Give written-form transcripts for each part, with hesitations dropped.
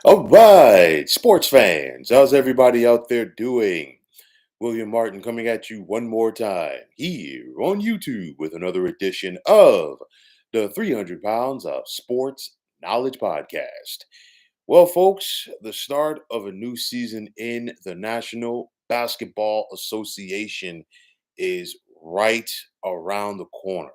All right, sports fans, how's everybody out there doing? William Martin coming at you one more time here on YouTube with another edition of the 300 Pounds of Sports Knowledge Podcast. Well, folks, the start of a new season in the National Basketball Association is right around the corner.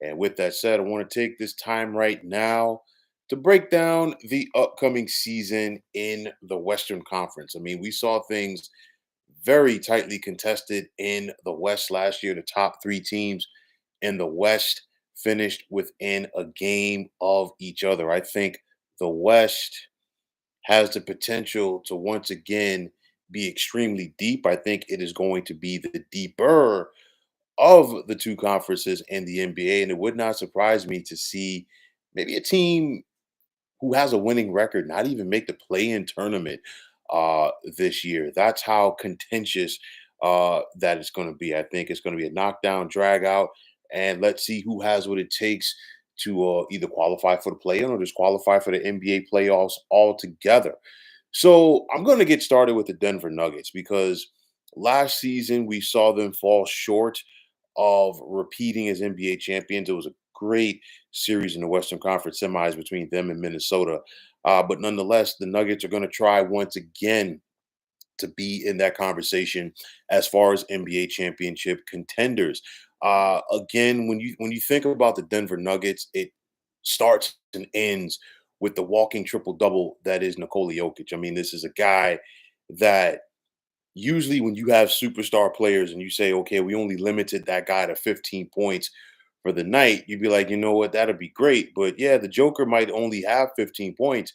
And with that said, I want to take this time right now to break down the upcoming season in the Western Conference. I mean, we saw things very tightly contested in the West last year. The top three teams in the West finished within a game of each other. I think the West has the potential to once again be extremely deep. I think it is going to be the deeper of the two conferences in the NBA. And it would not surprise me to see maybe a team who has a winning record not even make the play-in tournament this year. That's how contentious that it's going to be. I think it's going to be a knockdown, drag out, and let's see who has what it takes to either qualify for the play-in or just qualify for the NBA playoffs altogether. So I'm going to get started with the Denver Nuggets because last season we saw them fall short of repeating as NBA champions. It was a great series in the Western Conference semis between them and Minnesota. But nonetheless, the Nuggets are going to try once again to be in that conversation as far as NBA championship contenders. Again, when you think about the Denver Nuggets, it starts and ends with the walking triple double that is Nikola Jokic. I mean, this is a guy that usually when you have superstar players and you say, okay, we only limited that guy to 15 points for the night, you'd be like, you know what, that'd be great. But yeah, the Joker might only have 15 points,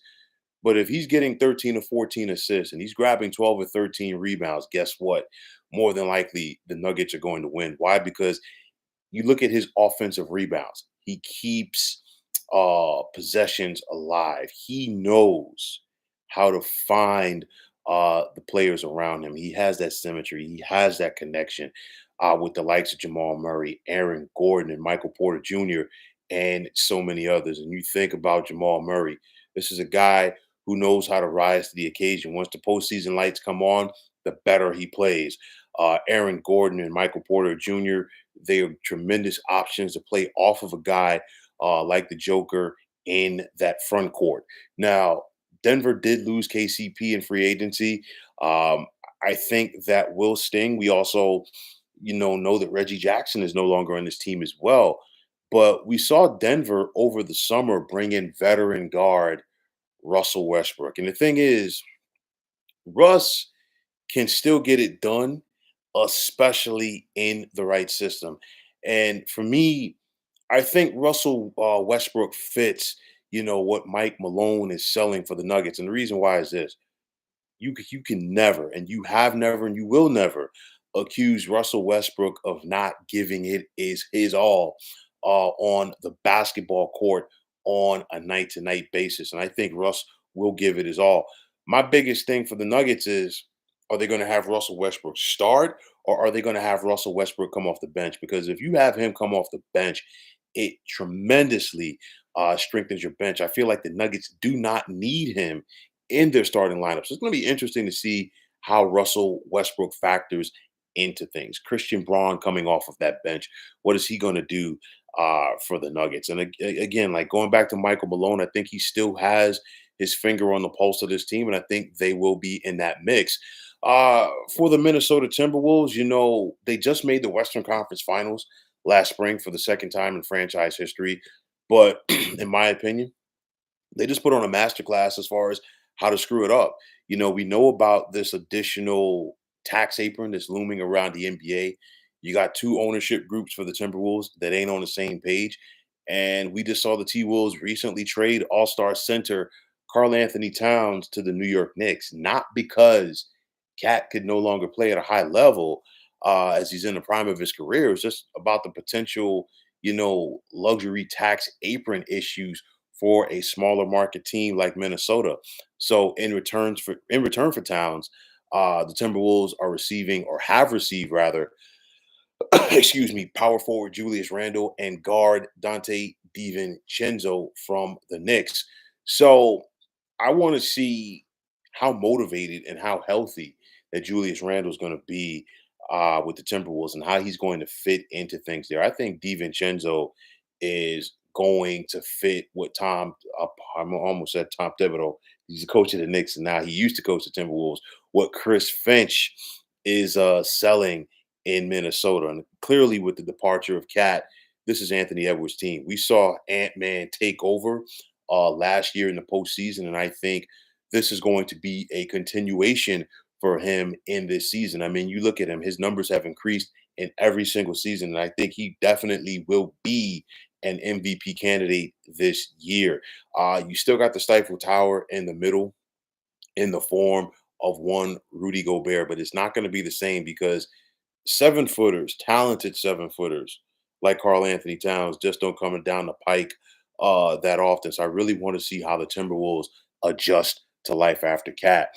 but if he's getting 13 or 14 assists and he's grabbing 12 or 13 rebounds, guess what? More than likely, the Nuggets are going to win. Why? Because you look at his offensive rebounds. He keeps possessions alive. He knows how to find the players around him. He has that symmetry. He has that connection with the likes of Jamal Murray, Aaron Gordon, and Michael Porter Jr., and so many others. And you think about Jamal Murray. This is a guy who knows how to rise to the occasion. Once the postseason lights come on, the better he plays. Aaron Gordon and Michael Porter Jr., they are tremendous options to play off of a guy like the Joker in that front court. Now, Denver did lose KCP in free agency. I think that will sting. We also, know that Reggie Jackson is no longer on this team as well. But we saw Denver over the summer bring in veteran guard Russell Westbrook. And the thing is, Russ can still get it done, especially in the right system. And for me, I think Russell Westbrook fits, what Mike Malone is selling for the Nuggets. And the reason why is this: you can never, and you have never, and you will never accuse Russell Westbrook of not giving it is his all on the basketball court on a night to night basis. And I think Russ will give it his all. My biggest thing for the Nuggets is, are they going to have Russell Westbrook start or are they going to have Russell Westbrook come off the bench? Because if you have him come off the bench, it tremendously strengthens your bench. I feel like the Nuggets do not need him in their starting lineup. So it's going to be interesting to see how Russell Westbrook factors into things. Christian Braun coming off of that bench, what is he going to do for the Nuggets? And again, like going back to Michael Malone, I think he still has his finger on the pulse of this team, and I think they will be in that mix. For the Minnesota Timberwolves, they just made the Western Conference Finals last spring for the second time in franchise history. But in my opinion, they just put on a masterclass as far as how to screw it up. We know about this additional tax apron that's looming around the NBA. You got two ownership groups for the Timberwolves that ain't on the same page. And we just saw the T Wolves recently trade All Star center Carl Anthony Towns to the New York Knicks, not because Cat could no longer play at a high level as he's in the prime of his career. It's just about the potential, luxury tax apron issues for a smaller market team like Minnesota. So in return for Towns, the Timberwolves are receiving or have received rather, excuse me, power forward Julius Randle and guard Dante DiVincenzo from the Knicks. So I want to see how motivated and how healthy that Julius Randle is going to be with the Timberwolves and how he's going to fit into things there. I think DiVincenzo is going to fit what I almost said Tom Thibodeau. He's the coach of the Knicks, and now he used to coach the Timberwolves. What Chris Finch is selling in Minnesota, and clearly with the departure of Cat, this is Anthony Edwards' team. We saw Ant Man take over last year in the postseason, and I think this is going to be a continuation for him in this season. I mean, you look at him; his numbers have increased in every single season, and I think he definitely will be an MVP candidate this year. You still got the Stifle Tower in the middle in the form of one Rudy Gobert, but it's not going to be the same because 7 footers, talented 7 footers like Carl Anthony Towns just don't come down the pike that often. So I really want to see how the Timberwolves adjust to life after Cat.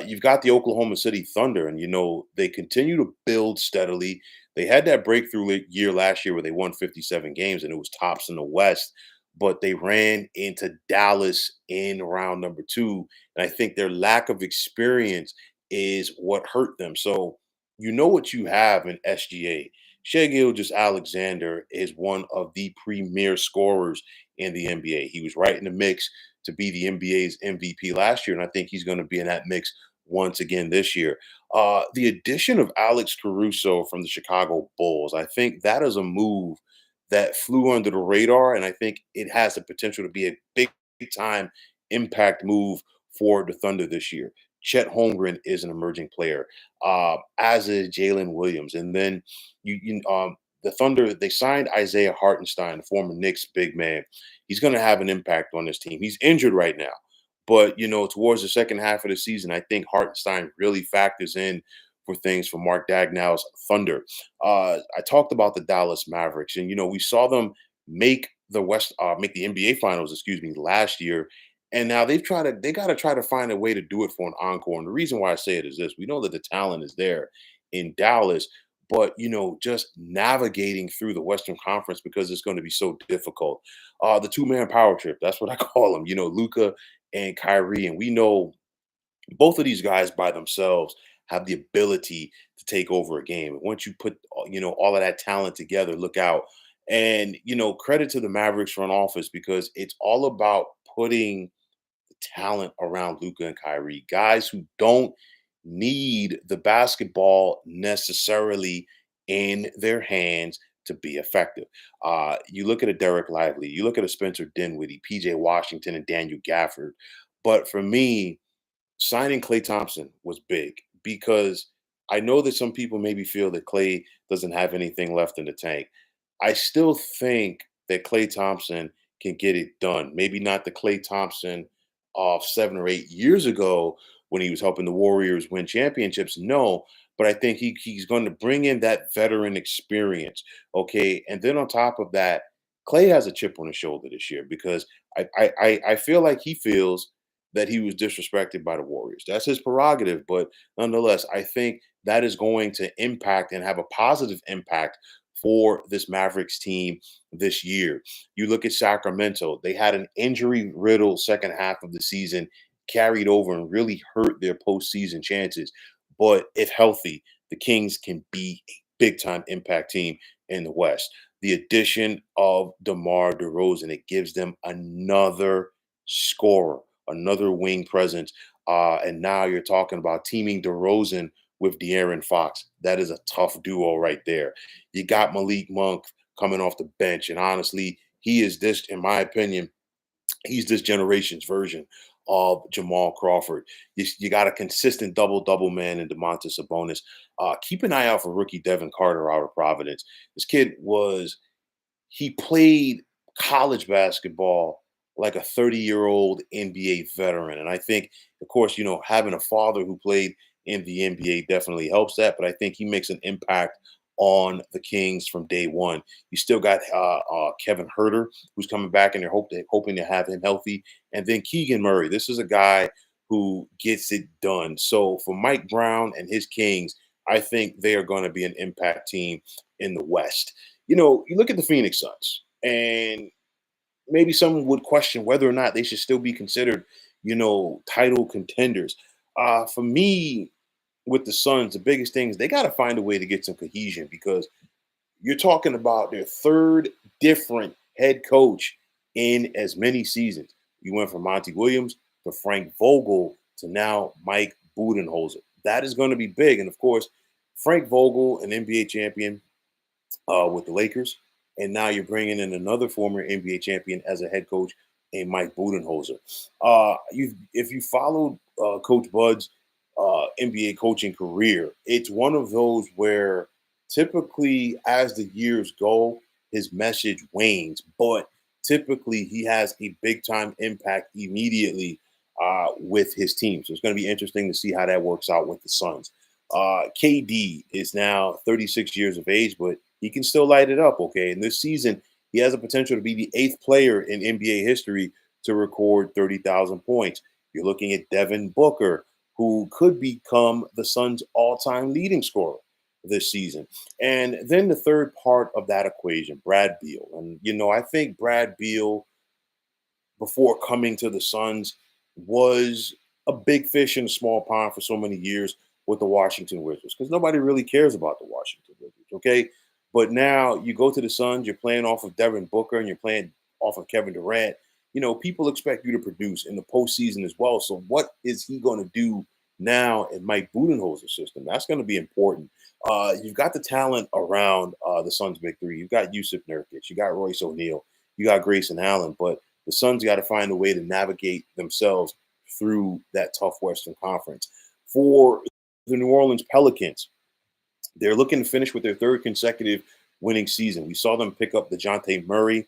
You've got the Oklahoma City Thunder, and they continue to build steadily. They had that breakthrough year last year where they won 57 games, and it was tops in the West. But they ran into Dallas in round number two, and I think their lack of experience is what hurt them. So you know what you have in SGA. Shea Gilgeous-Alexander is one of the premier scorers in the NBA. He was right in the mix to be the NBA's MVP last year, and I think he's going to be in that mix once again this year. The addition of Alex Caruso from the Chicago Bulls, I think that is a move that flew under the radar, and I think it has the potential to be a big time impact move for the Thunder this year. Chet Holmgren is an emerging player, as is Jalen Williams. And then the Thunder, they signed Isaiah Hartenstein, the former Knicks big man. He's going to have an impact on this team. He's injured right now. But, towards the second half of the season, I think Hartenstein really factors in for things for Mark Dagnall's Thunder. I talked about the Dallas Mavericks, and, we saw them make make the NBA Finals, last year, and now they got to try to find a way to do it for an encore. And the reason why I say it is this: we know that the talent is there in Dallas, but just navigating through the Western Conference because it's going to be so difficult. The two-man power trip, that's what I call them. Luca and Kyrie, and we know both of these guys by themselves have the ability to take over a game. Once you put all of that talent together, look out. And credit to the Mavericks front office because it's all about putting talent around Luca and Kyrie, guys who don't need the basketball necessarily in their hands to be effective. You look at a Derek Lively, you look at a Spencer Dinwiddie, PJ Washington, and Daniel Gafford. But for me, signing Clay Thompson was big because I know that some people maybe feel that Clay doesn't have anything left in the tank. I still think that Clay Thompson can get it done. Maybe not the Clay Thompson of 7 or 8 years ago when he was helping the Warriors win championships. No, but I think he's going to bring in that veteran experience. Okay. And then on top of that, Clay has a chip on his shoulder this year because I feel like he feels that he was disrespected by the Warriors. That's his prerogative, but nonetheless, I think that is going to impact and have a positive impact for this Mavericks team this year. You look at Sacramento, they had an injury riddled second half of the season, carried over and really hurt their postseason chances. But if healthy, the Kings can be a big time impact team in the West. The addition of DeMar DeRozan, it gives them another scorer, another wing presence. And now you're talking about teaming DeRozan with De'Aaron Fox. That is a tough duo right there. You got Malik Monk coming off the bench, and honestly, he is this, in my opinion, he's this generation's version of Jamal Crawford. You got a consistent double man in Domantas Sabonis. Keep an eye out for rookie Devin Carter out of Providence. This kid he played college basketball like a 30-year-old NBA veteran. And I think, of course, having a father who played in the NBA definitely helps that. But I think he makes an impact on the Kings from day one. You still got Kevin Herter, who's coming back, and they're hoping to have him healthy. And then Keegan Murray. This is a guy who gets it done. So for Mike Brown and his Kings, I think they are going to be an impact team in the West. You look at the Phoenix Suns, and maybe someone would question whether or not they should still be considered title contenders. For me, with the Suns, the biggest thing is they got to find a way to get some cohesion because you're talking about their third different head coach in as many seasons. You went from Monty Williams to Frank Vogel to now Mike Budenholzer. That is going to be big. And of course, Frank Vogel, an NBA champion, with the Lakers, and now you're bringing in another former NBA champion as a head coach, and Mike Budenholzer. If you followed Coach Bud's NBA coaching career, it's one of those where typically as the years go, his message wanes, but typically he has a big time impact immediately with his team. So it's going to be interesting to see how that works out with the Suns. KD is now 36 years of age, but he can still light it up. Okay. And this season, he has a potential to be the eighth player in NBA history to record 30,000 points. You're looking at Devin Booker, who could become the Suns' all time leading scorer this season. And then the third part of that equation, Brad Beal. And, I think Brad Beal before coming to the Suns was a big fish in a small pond for so many years with the Washington Wizards because nobody really cares about the Washington Wizards. Okay. But now you go to the Suns, you're playing off of Devin Booker and you're playing off of Kevin Durant. People expect you to produce in the postseason as well. So what is he going to do now in Mike Budenholzer's system? That's going to be important. You've got the talent around the Suns' big three. You've got Yusuf Nurkic, you got Royce O'Neal, you got Grayson Allen, but the Suns got to find a way to navigate themselves through that tough Western Conference. For the New Orleans Pelicans, they're looking to finish with their third consecutive winning season. We saw them pick up DeJounte Murray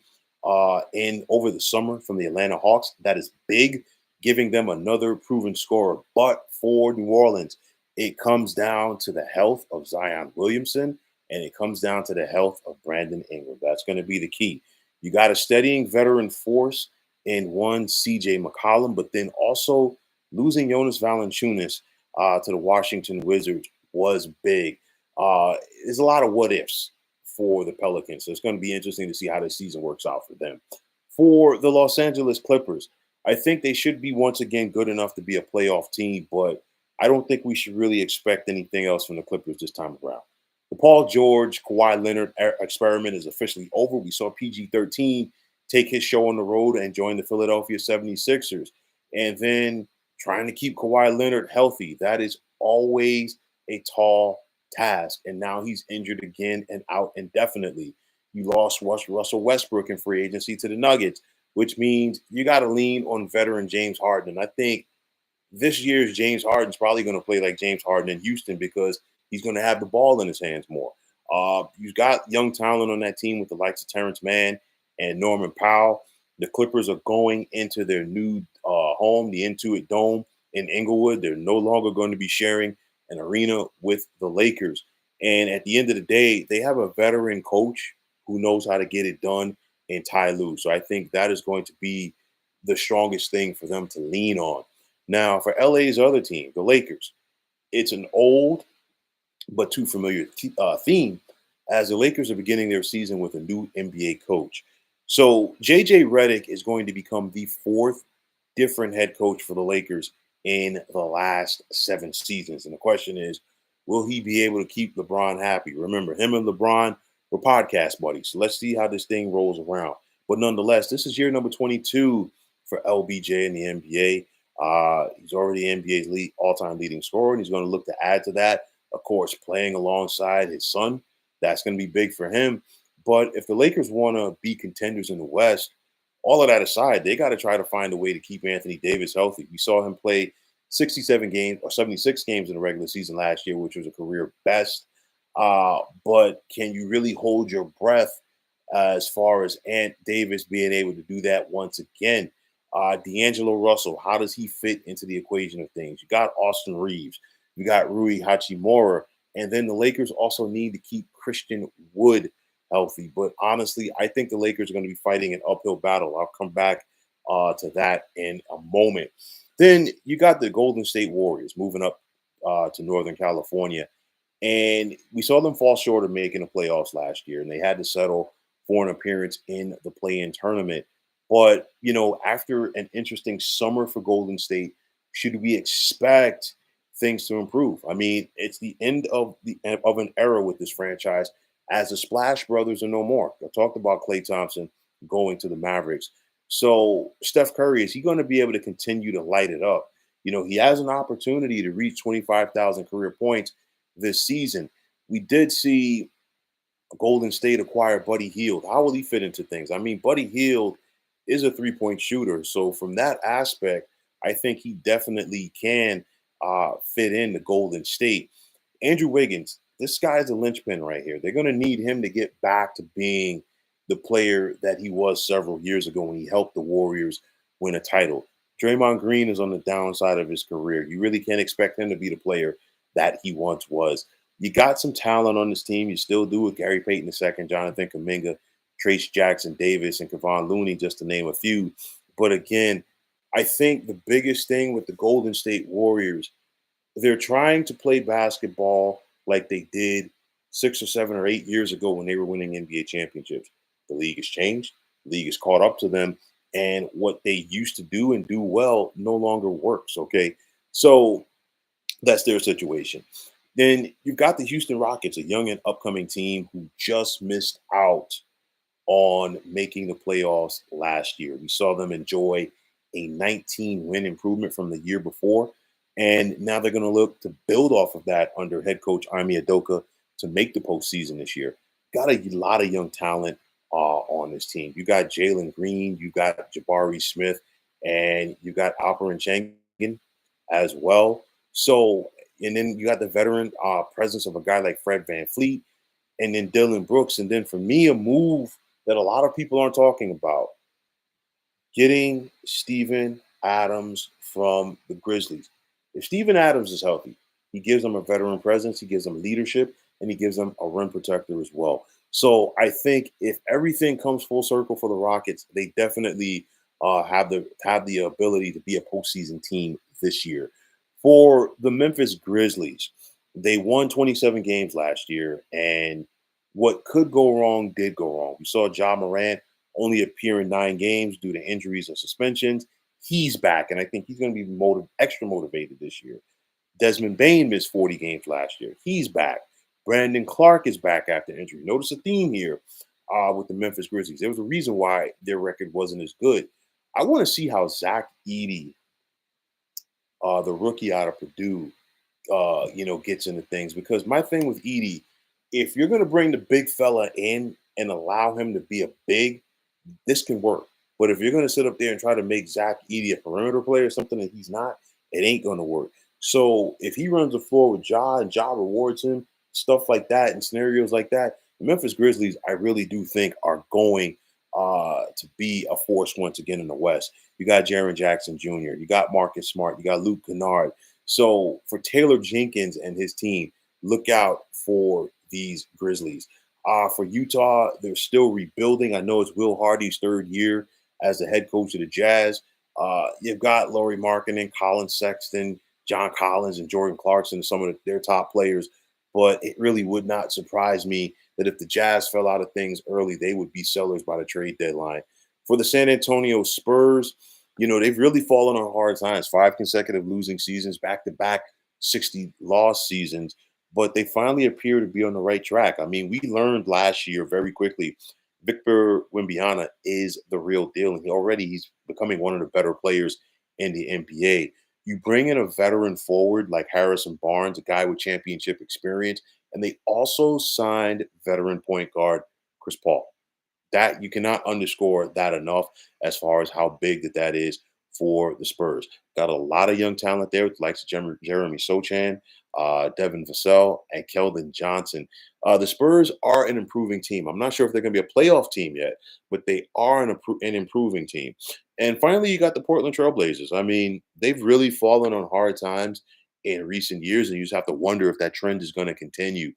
in over the summer from the Atlanta Hawks. That is big, giving them another proven scorer. But for New Orleans, it comes down to the health of Zion Williamson, and it comes down to the health of Brandon Ingram. That's going to be the key. You got a steadying veteran force in one CJ McCollum, but then also losing Jonas Valanciunas to the Washington Wizards was big. There's a lot of what ifs for the Pelicans. So it's going to be interesting to see how this season works out for them. For the Los Angeles Clippers, I think they should be once again good enough to be a playoff team, but I don't think we should really expect anything else from the Clippers this time around. The Paul George, Kawhi Leonard experiment is officially over. We saw PG-13 take his show on the road and join the Philadelphia 76ers. And then trying to keep Kawhi Leonard healthy, that is always a tall task. And now he's injured again and out indefinitely. You lost Russell Westbrook in free agency to the Nuggets, which means you got to lean on veteran James Harden. And I think this year's James Harden's probably going to play like James Harden in Houston because he's going to have the ball in his hands more. You've got young talent on that team with the likes of Terrence Mann and Norman Powell. The Clippers are going into their new home, the Intuit Dome in Inglewood. They're no longer going to be sharing an arena with the Lakers. And at the end of the day, they have a veteran coach who knows how to get it done in Ty Lue. So I think that is going to be the strongest thing for them to lean on. Now, for LA's other team, the Lakers, it's an old but too familiar theme as the Lakers are beginning their season with a new NBA coach. So JJ Redick is going to become the fourth different head coach for the Lakers in the last 7 seasons. And the question is, will he be able to keep LeBron happy? Remember, him and LeBron were podcast buddies. So let's see how this thing rolls around. But nonetheless, this is year number 22 for LBJ in the NBA. He's already NBA's all-time leading scorer, and he's going to look to add to that. Of course, playing alongside his son, that's going to be big for him. But if the Lakers want to be contenders in the West, all of that aside, they got to try to find a way to keep Anthony Davis healthy. We saw him play 67 games or 76 games in the regular season last year, which was a career best. But can you really hold your breath as far as Ant Davis being able to do that once again? D'Angelo Russell, how does he fit into the equation of things? You got Austin Reeves. You got Rui Hachimura. And then the Lakers also need to keep Christian Wood healthy. But honestly, I think the Lakers are going to be fighting an uphill battle. I'll come back to that in a moment. Then you got the Golden State Warriors moving up to Northern California. And we saw them fall short of making the playoffs last year. And they had to settle for an appearance in the play-in tournament. But, after an interesting summer for Golden State, should we expect things to improve? I mean, it's the end of an era with this franchise as the Splash Brothers are no more. I talked about Klay Thompson going to the Mavericks. So, Steph Curry, is he going to be able to continue to light it up? He has an opportunity to reach 25,000 career points this season. We did see Golden State acquired Buddy Hield. How will he fit into things? I mean, Buddy Hield is a three-point shooter. So from that aspect, I think he definitely can fit in the Golden State. Andrew Wiggins, this guy's a linchpin right here. They're going to need him to get back to being the player that he was several years ago when he helped the Warriors win a title. Draymond Green is on the downside of his career. You really can't expect him to be the player that he once was. You got some talent on this team. You still do with Gary Payton II, Jonathan Kuminga, Trace Jackson Davis, and Kevon Looney, just to name a few. But again, I think the biggest thing with the Golden State Warriors, they're trying to play basketball like they did 6 or 7 or 8 years ago when they were winning NBA championships. The league has changed. The league has caught up to them. And what they used to do and do well no longer works. Okay. So that's their situation. Then you've got the Houston Rockets, a young and upcoming team who just missed out on making the playoffs last year. We saw them enjoy a 19 win improvement from the year before. And now they're going to look to build off of that under head coach Ime Adoka to make the postseason this year. Got a lot of young talent on this team. You got Jalen Green, you got Jabari Smith, and you got Alperen Schengen as well. So, and then you got the veteran presence of a guy like Fred Van Fleet and then Dylan Brooks. And then for me, a move that a lot of people aren't talking about, getting Steven Adams from the Grizzlies. If Steven Adams is healthy, he gives them a veteran presence, he gives them leadership, and he gives them a rim protector as well. So I think if everything comes full circle for the Rockets, they definitely have the ability to be a postseason team this year. For the Memphis Grizzlies, they won 27 games last year, and what could go wrong did go wrong. We saw Ja Morant only appear in 9 games due to injuries and suspensions. He's back, and I think he's going to be extra motivated this year. Desmond Bain missed 40 games last year. He's back. Brandon Clark is back after injury. Notice a theme here with the Memphis Grizzlies. There was a reason why their record wasn't as good. I want to see how Zach Edey, the rookie out of Purdue, gets into things. Because my thing with Edey, if you're going to bring the big fella in and allow him to be a big, this can work. But if you're going to sit up there and try to make Zach Edey a perimeter player, something that he's not, it ain't going to work. So if he runs the floor with Ja and Ja rewards him, stuff like that, and scenarios like that, the Memphis Grizzlies, I really do think are going to be a force once again in the West. You got Jaren Jackson Jr., you got Marcus Smart, you got Luke Kennard. So for Taylor Jenkins and his team, look out for these Grizzlies. For Utah, they're still rebuilding. I know it's Will Hardy's third year as the head coach of the Jazz. You've got Laurie Markkinen, Colin Sexton, John Collins, and Jordan Clarkson, some of their top players. But it really would not surprise me that if the Jazz fell out of things early, they would be sellers by the trade deadline. For the San Antonio Spurs, they've really fallen on hard times. 5 consecutive losing seasons, back-to-back 60 loss seasons. But they finally appear to be on the right track. I mean, we learned last year very quickly Victor Wembanyama is the real deal, and he's becoming one of the better players in the NBA. You bring in a veteran forward like Harrison Barnes, a guy with championship experience, and they also signed veteran point guard Chris Paul. That you cannot underscore that enough as far as how big that is for the Spurs. Got a lot of young talent there, with the likes of Jeremy Sochan, Devin Vassell, and Keldon Johnson. The Spurs are an improving team. I'm not sure if they're going to be a playoff team yet, but they are an improving team. And finally, you got the Portland Trailblazers. I mean, they've really fallen on hard times in recent years, and you just have to wonder if that trend is going to continue.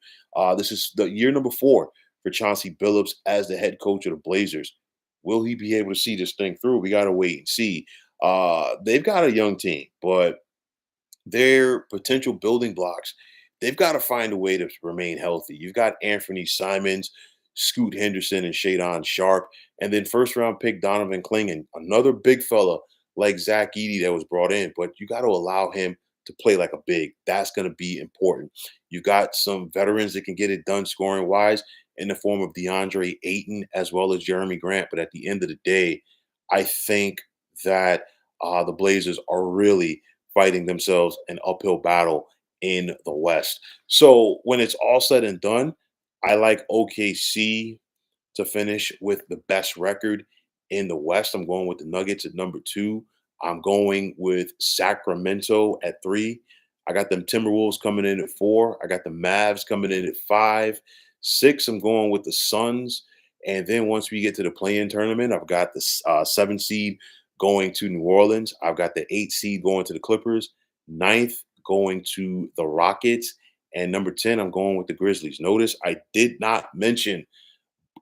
This is the year number 4 for Chauncey Billups as the head coach of the Blazers. Will he be able to see this thing through? We got to wait and see. They've got a young team, but their potential building blocks, they've got to find a way to remain healthy. You've got Anthony Simons Scoot Henderson and Shadon Sharp, and then first round pick Donovan Kling and another big fella like Zach Edey that was brought in. But you got to allow him to play like a big. That's going to be important. You got some veterans that can get it done scoring wise in the form of DeAndre Ayton as well as Jeremy Grant. But at the end of the day, I think that the Blazers are really fighting themselves an uphill battle in the West. So when it's all said and done, I like OKC to finish with the best record in the West. I'm going with the Nuggets at number two. I'm going with Sacramento at three. I got them Timberwolves coming in at four. I got the Mavs coming in at five. Six, I'm going with the Suns. And then once we get to the play-in tournament, I've got the seven seed going to New Orleans. I've got the eight seed going to the Clippers. Ninth going to the Rockets. And number 10, I'm going with the Grizzlies. Notice I did not mention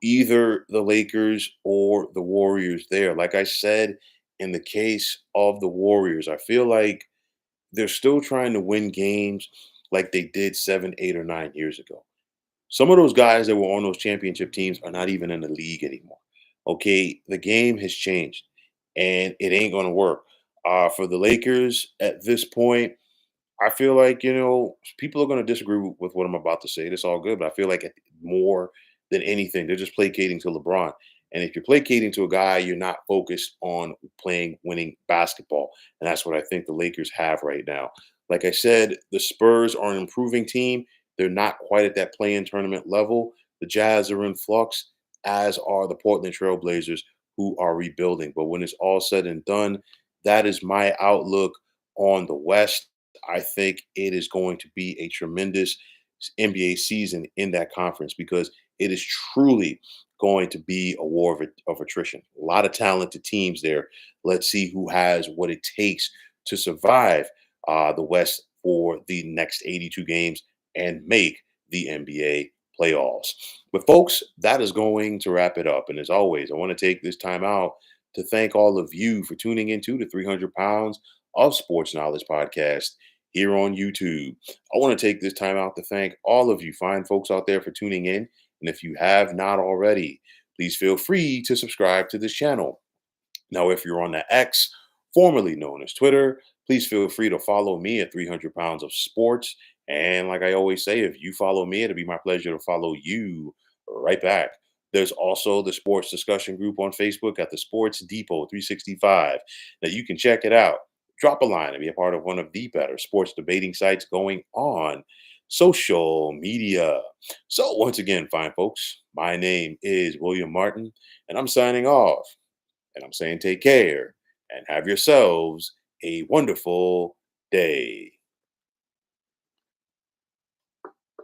either the Lakers or the Warriors there. Like I said, in the case of the Warriors, I feel like they're still trying to win games like they did 7, 8, or 9 years ago. Some of those guys that were on those championship teams are not even in the league anymore. Okay, the game has changed and it ain't going to work. For the Lakers at this point, I feel like, people are going to disagree with what I'm about to say. It's all good, but I feel like more than anything, they're just placating to LeBron. And if you're placating to a guy, you're not focused on playing winning basketball. And that's what I think the Lakers have right now. Like I said, the Spurs are an improving team. They're not quite at that play-in tournament level. The Jazz are in flux, as are the Portland Trail Blazers, who are rebuilding. But when it's all said and done, that is my outlook on the West. I think it is going to be a tremendous NBA season in that conference because it is truly going to be a war of attrition. A lot of talented teams there. Let's see who has what it takes to survive the West for the next 82 games and make the NBA playoffs. But, folks, that is going to wrap it up. And as always, I want to take this time out to thank all of you for tuning into the 300 Pounds of Sports Knowledge podcast here on YouTube. I want to take this time out to thank all of you fine folks out there for tuning in. And if you have not already, please feel free to subscribe to this channel. Now, if you're on the X, formerly known as Twitter, please feel free to follow me at 300 Pounds of Sports. And like I always say, if you follow me, it'll be my pleasure to follow you right back. There's also the sports discussion group on Facebook at the Sports Depot 365. Now, you can check it out. Drop a line and be a part of one of the better sports debating sites going on social media. So, once again, fine folks, my name is William Martin, and I'm signing off. And I'm saying take care and have yourselves a wonderful day.